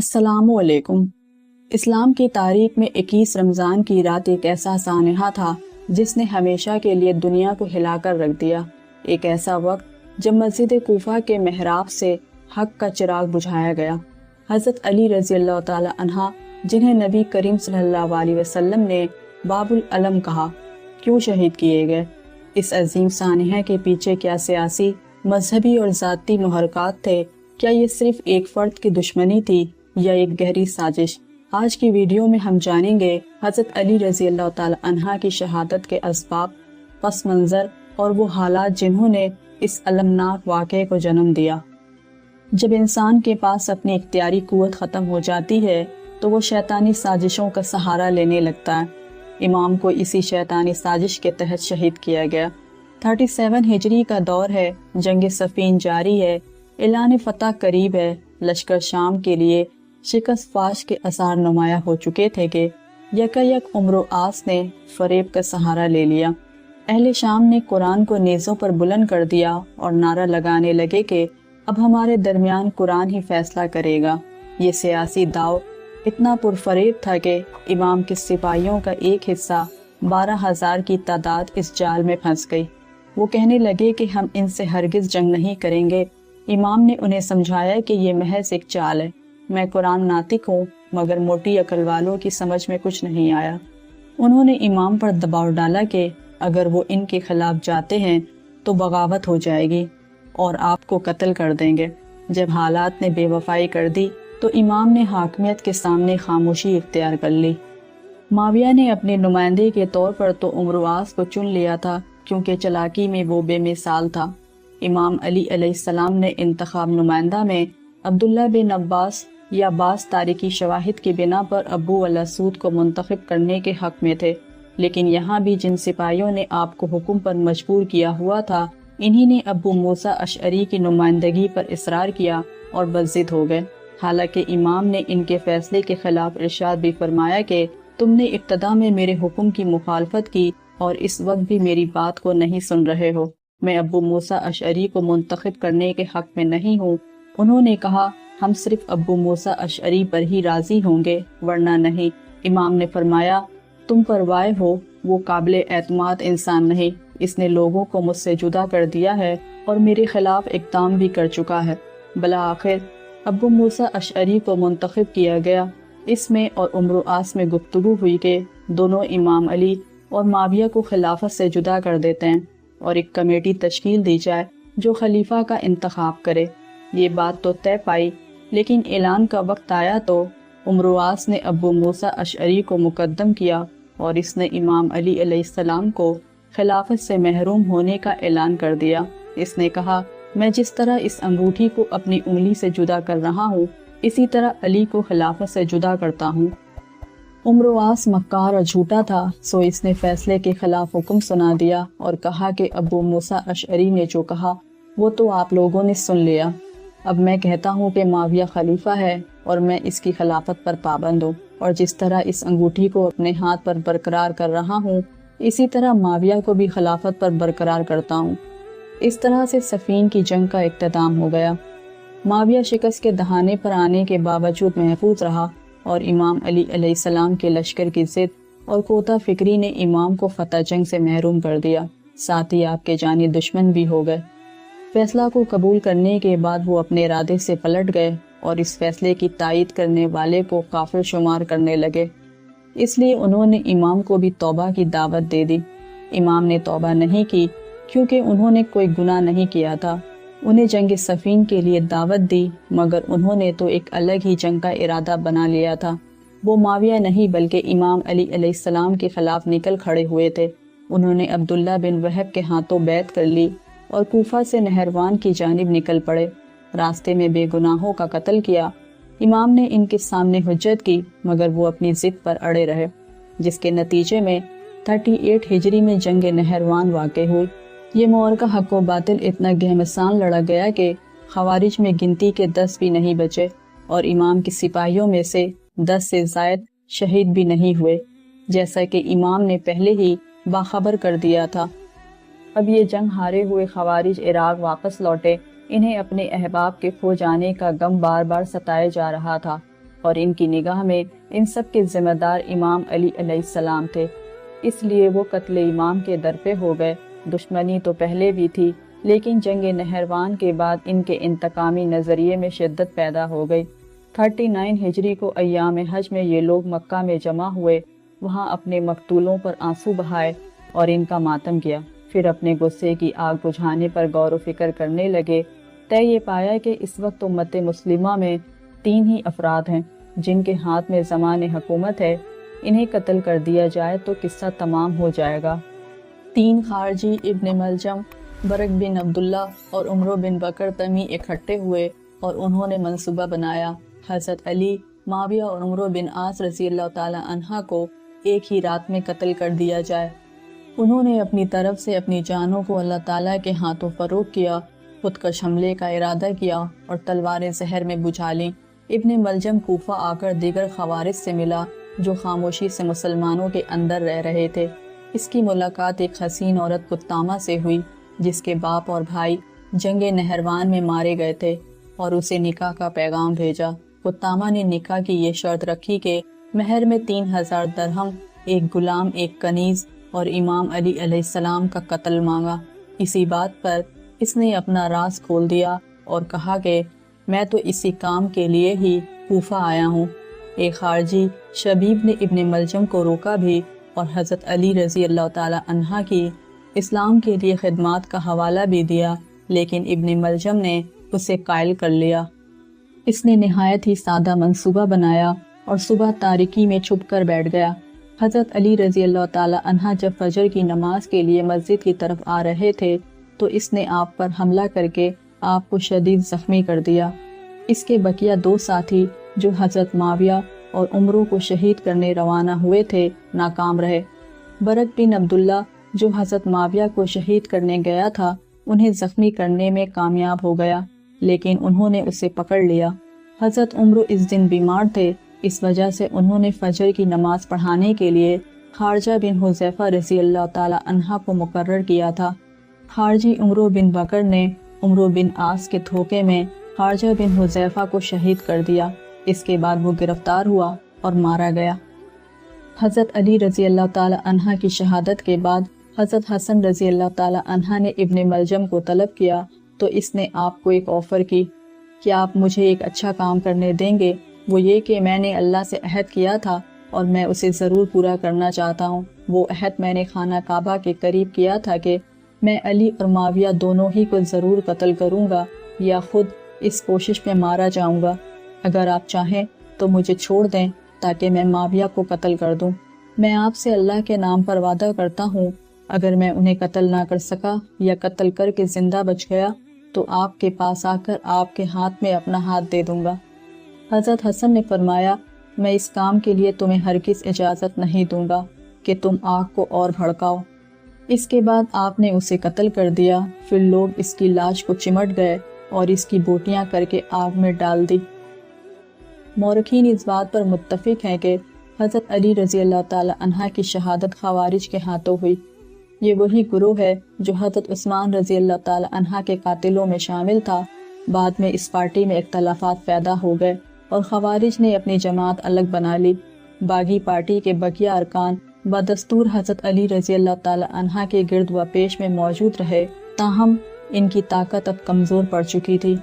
अस्सलामु अलैकुम। इस्लाम की तारीख में 21 रमज़ान की रात एक ऐसा सानहा था जिसने हमेशा के लिए दुनिया को हिलाकर रख दिया। एक ऐसा वक्त जब मस्जिद कूफा के महराब से हक का चिराग बुझाया गया। हज़रत अली रज़ी अल्लाह ताला अन्हा, जिन्हें नबी करीम सल्लल्लाहु अलैहि वसल्लम ने बाबुल अलम कहा, क्यों शहीद किए गए। इस अजीम सानहा के पीछे क्या सियासी, मजहबी और ज़ाती मुहर्रकात थे? क्या ये सिर्फ एक फ़र्द की दुश्मनी थी या एक गहरी साजिश? आज की वीडियो में हम जानेंगे हज़रत अली रज़ी अल्लाह ताला अन्हा की शहादत के असबाब, पस मंज़र और वो हालात जिन्होंने इस अलमनाक वाक़े को जन्म दिया। जब इंसान के पास अपनी इख्तियारी कुव्वत ख़त्म हो जाती है तो वो शैतानी साजिशों का सहारा लेने लगता है। इमाम को इसी शैतानी साजिश के तहत शहीद किया गया। 37 हिजरी का दौर है, जंग सफ़ीन जारी है, ऐलान फ़तह करीब है। लश्कर शाम के लिए शिकस्त फाश के आसार नुमाया हो चुके थे कि यकायक उम्र आस ने फरेब का सहारा ले लिया। अहले शाम ने कुरान को नेज़ों पर बुलंद कर दिया और नारा लगाने लगे कि अब हमारे दरमियान कुरान ही फैसला करेगा। ये सियासी दाव इतना पुरफरेब था कि इमाम के सिपाहियों का एक हिस्सा 12,000 की तादाद इस जाल में फंस गई। वो कहने लगे कि हम इनसे हरगिज़ जंग नहीं करेंगे। इमाम ने उन्हें समझाया कि ये महज एक चाल है। मैं कुरान नातिक हूँ, मगर मोटी अकल वालों की समझ में कुछ नहीं आया। उन्होंने इमाम पर दबाव डाला कि अगर वो इनके खिलाफ जाते हैं तो बगावत हो जाएगी और आपको कत्ल कर देंगे। जब हालात ने बेवफाई कर दी तो इमाम ने हाकमियत के सामने खामोशी इख्तियार कर ली। माविया ने अपने नुमाइंदे के तौर पर तो उम्रवास को चुन लिया था, क्योंकि चालाकी में वो बेमिसाल था। इमाम अली अलैहिस्सलाम ने इंतखाब नुमाइंदा में अब्दुल्ला बिन अब्बास या बास तारीखी शवाहिद की बिना पर अबू वलसूद को मुंतखब करने के हक में थे। लेकिन यहाँ भी जिन सिपाहियों ने आपको हुक्म पर मजबूर किया हुआ था, इन्हीं ने अबू मूसा अशअरी की नुमाइंदगी पर इसरार किया और बज़िद हो गए। हालांकि इमाम ने इनके फैसले के खिलाफ इरशाद भी फरमाया कि तुमने इब्तदा में मेरे हुक्म की मुखालफत की और इस वक्त भी मेरी बात को नहीं सुन रहे हो। मैं अबू मूसा अशअरी को मुंतखब करने के हक में नहीं हूँ। उन्होंने कहा, हम सिर्फ अबू मूसा अशअरी पर ही राजी होंगे, वरना नहीं। इमाम ने फरमाया, तुम परवाह हो, वो काबिल एतमाद इंसान नहीं। इसने लोगों को मुझसे जुदा कर दिया है और मेरे खिलाफ इक़दाम भी कर चुका है। भला आखिर अबू मूसा अशअरी को मुंतखब किया गया। इसमें और उम्र आस में गुफ्तगू हुई कि दोनों इमाम अली और माविया को खिलाफत से जुदा कर देते हैं और एक कमेटी तश्कील दी जाए जो खलीफा का इंतखाब करे। ये बात तो तय पाई, लेकिन ऐलान का वक्त आया तो उम्रवास ने अबू मूसा अशअरी को मुकद्दम किया और इसने इमाम अली अलैहिस्सलाम को खिलाफत से महरूम होने का ऐलान कर दिया। इसने कहा, मैं जिस तरह इस अंगूठी को अपनी उंगली से जुदा कर रहा हूँ, इसी तरह अली को खिलाफत से जुदा करता हूँ। उम्रवास मक्कार और झूठा था, सो इसने फैसले के खिलाफ हुक्म सुना दिया और कहा कि अबू मूसा अशअरी ने जो कहा वो तो आप लोगों ने सुन लिया। अब मैं कहता हूँ कि माविया खलीफा है और मैं इसकी खिलाफत पर पाबंद हूँ, और जिस तरह इस अंगूठी को अपने हाथ पर बरकरार कर रहा हूँ, इसी तरह माविया को भी खिलाफत पर बरकरार करता हूँ। इस तरह से सफ़ीन की जंग का इख्तिताम हो गया। माविया शिकस्त के दहाने पर आने के बावजूद महफूज रहा और इमाम अली अलैहिस्सलाम के लश्कर की जिद और कोता फिक्री ने इमाम को फतह जंग से महरूम कर दिया। साथ ही आपके जानी दुश्मन भी हो गए। फैसला को कबूल करने के बाद वो अपने इरादे से पलट गए और इस फैसले की तायीद करने वाले को काफिर शुमार करने लगे। इसलिए उन्होंने इमाम को भी तौबा की दावत दे दी। इमाम ने तौबा नहीं की, क्योंकि उन्होंने कोई गुनाह नहीं किया था। उन्हें जंग सफ़ीन के लिए दावत दी, मगर उन्होंने तो एक अलग ही जंग का इरादा बना लिया था। वो माविया नहीं बल्कि इमाम अली अलैहिस्सलाम के खिलाफ निकल खड़े हुए थे। उन्होंने अब्दुल्ला बिन वहब के हाथों बैत कर ली और कूफा से नहरवान की जानिब निकल पड़े। रास्ते में बेगुनाहों का कत्ल किया। इमाम ने इनके सामने हुज्जत की, मगर वो अपनी जिद पर अड़े रहे, जिसके नतीजे में 38 हिजरी में जंग नहरवान वाक़े हुई। ये मोअरका हक़ व बातिल इतना गहमसान लड़ा गया कि खवारिज में गिनती के 10 भी नहीं बचे और इमाम के सिपाहियों में से 10 से ज़ायद शहीद भी नहीं हुए, जैसा कि इमाम ने पहले ही बाखबर कर दिया था। अब ये जंग हारे हुए खवारिज इराक वापस लौटे। इन्हें अपने अहबाब के खो जाने का गम बार बार सताए जा रहा था। اور ان کی نگاہ میں ان سب کے ذمہ دار امام علی علیہ السلام تھے، اس لیے وہ قتل امام کے در پہ ہو گئے۔ دشمنی تو پہلے بھی تھی، لیکن جنگ نہروان کے بعد ان کے انتقامی نظریے میں شدت پیدا ہو گئی۔ 39 ہجری کو ایام حج میں یہ لوگ مکہ میں جمع ہوئے، وہاں اپنے مقتولوں پر آنسو بہائے اور ان کا ماتم کیا۔ پھر اپنے غصے کی آگ بجھانے پر غور و فکر کرنے لگے۔ طے یہ پایا کہ اس وقت امت مسلمہ میں 3 ہی افراد ہیں جن کے ہاتھ میں زمان حکومت ہے، انہیں قتل کر دیا جائے تو قصہ تمام ہو جائے گا۔ 3 خارجی ابن ملجم، برق بن عبداللہ اور عمرو بن بکر تمی اکٹھے ہوئے اور انہوں نے منصوبہ بنایا حضرت علی، معاویہ اور عمرو بن عاص رضی اللہ تعالی عنہ کو ایک ہی رات میں قتل کر دیا جائے۔ انہوں نے اپنی طرف سے اپنی جانوں کو اللہ تعالیٰ کے ہاتھوں فروخت کیا، خودکش حملے کا ارادہ کیا اور تلواریں زہر میں بجھا لیں۔ ابن ملجم کوفہ آ کر دیگر خوارج سے ملا جو خاموشی سے مسلمانوں کے اندر رہ رہے تھے۔ اس کی ملاقات ایک حسین عورت قطامہ سے ہوئی جس کے باپ اور بھائی جنگ نہروان میں مارے گئے تھے، اور اسے نکاح کا پیغام بھیجا۔ قطامہ نے نکاح کی یہ شرط رکھی کہ مہر میں 3000 درہم، ایک غلام، ایک کنیز اور امام علی علیہ السلام کا قتل مانگا۔ اسی بات پر اس نے اپنا راز کھول دیا اور کہا کہ میں تو اسی کام کے لیے ہی کوفہ آیا ہوں۔ ایک خارجی شبیب نے ابن ملجم کو روکا بھی اور حضرت علی رضی اللہ تعالی عنہ کی اسلام کے لیے خدمات کا حوالہ بھی دیا، لیکن ابن ملجم نے اسے قائل کر لیا۔ اس نے نہایت ہی سادہ منصوبہ بنایا اور صبح تاریکی میں چھپ کر بیٹھ گیا۔ حضرت علی رضی اللہ تعالی عنہ جب فجر کی نماز کے لیے مسجد کی طرف آ رہے تھے تو اس نے آپ پر حملہ کر کے آپ کو شدید زخمی کر دیا۔ اس کے بقیہ 2 ساتھی جو حضرت معاویہ اور عمرو کو شہید کرنے روانہ ہوئے تھے ناکام رہے۔ برق بن عبداللہ جو حضرت معاویہ کو شہید کرنے گیا تھا انہیں زخمی کرنے میں کامیاب ہو گیا، لیکن انہوں نے اسے پکڑ لیا۔ حضرت عمرو اس دن بیمار تھے، اس وجہ سے انہوں نے فجر کی نماز پڑھانے کے لیے خارجہ بن حذیفہ رضی اللہ تعالی عنہ کو مقرر کیا تھا۔ خارجی عمرو بن بکر نے عمرو بن عاص کے دھوکے میں خارجہ بن حذیفہ کو شہید کر دیا۔ اس کے بعد وہ گرفتار ہوا اور مارا گیا۔ حضرت علی رضی اللہ تعالی عنہ کی شہادت کے بعد حضرت حسن رضی اللہ تعالی عنہ نے ابن ملجم کو طلب کیا تو اس نے آپ کو ایک آفر کی کہ آپ مجھے ایک اچھا کام کرنے دیں گے، وہ یہ کہ میں نے اللہ سے عہد کیا تھا اور میں اسے ضرور پورا کرنا چاہتا ہوں۔ وہ عہد میں نے خانہ کعبہ کے قریب کیا تھا کہ میں علی اور معاویہ دونوں ہی کو ضرور قتل کروں گا یا خود اس کوشش میں مارا جاؤں گا۔ اگر آپ چاہیں تو مجھے چھوڑ دیں تاکہ میں معاویہ کو قتل کر دوں۔ میں آپ سے اللہ کے نام پر وعدہ کرتا ہوں اگر میں انہیں قتل نہ کر سکا یا قتل کر کے زندہ بچ گیا تو آپ کے پاس آ کر آپ کے ہاتھ میں اپنا ہاتھ دے دوں گا۔ حضرت حسن نے فرمایا میں اس کام کے لیے تمہیں ہرگز اجازت نہیں دوں گا کہ تم آگ کو اور بھڑکاؤ۔ اس کے بعد آپ نے اسے قتل کر دیا۔ پھر لوگ اس کی لاش کو چمٹ گئے اور اس کی بوٹیاں کر کے آگ میں ڈال دی۔ مورخین اس بات پر متفق ہیں کہ حضرت علی رضی اللہ تعالی عنہ کی شہادت خوارج کے ہاتھوں ہوئی۔ یہ وہی گروہ ہے جو حضرت عثمان رضی اللہ تعالی عنہ کے قاتلوں میں شامل تھا۔ بعد میں اس پارٹی میں اختلافات پیدا ہو گئے اور خوارج نے اپنی جماعت الگ بنا لی۔ باغی پارٹی کے بقیہ ارکان بدستور حضرت علی رضی اللہ تعالی عنہ کے گرد و پیش میں موجود رہے، تاہم ان کی طاقت اب کمزور پڑ چکی تھی۔